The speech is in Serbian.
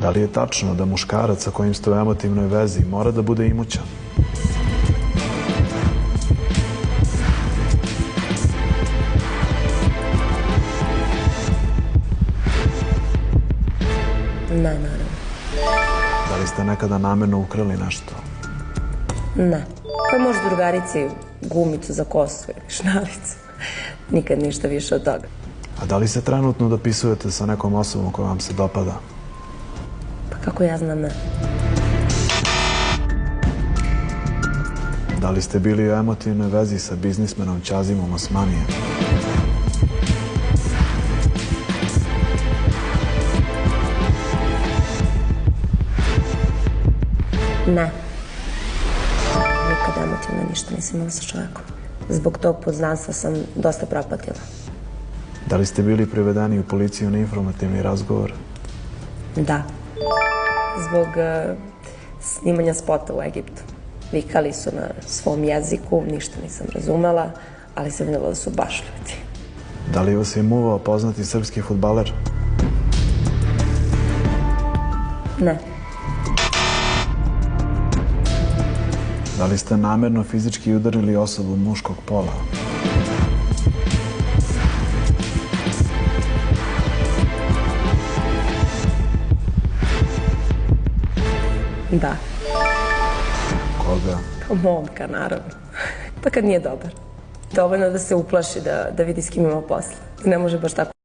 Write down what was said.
Da li je tačno da muškarac sa kojim ste u emotivnoj vezi mora da bude imućan? Ne, naravno. Da li ste nekada namerno ukrali nešto? Ne. Pa možda drugarici gumicu za kosu ili šnaricu. Nikad ništa više od toga. A da li se trenutno dopisujete sa nekom osobom koja vam se dopada? Pa kako ja znam, ne. Da li ste bili u emotivnoj vezi sa biznismenom Ćazimom Osmanijem? Ne. Nikad emotivno ništa nisam imala sa čovekom. Zbog tog poznanstva sam dosta propatila. Da li ste bili privedeni u policiju na informativni razgovor? Da. Zbog snimanja spota u Egiptu. Vikali su na svom jeziku, ništa nisam razumela, ali sam videla da su baš ljudi. Da li vas je muvao poznati srpski fudbaler? Ne. Da li ste namerno fizički udarili osobu muškog pola? Da. Koga? Pa momka, naravno. Pa kad nije dobar. Dovoljno da se uplaši, da vidi s kim ima posla. Ne može baš tako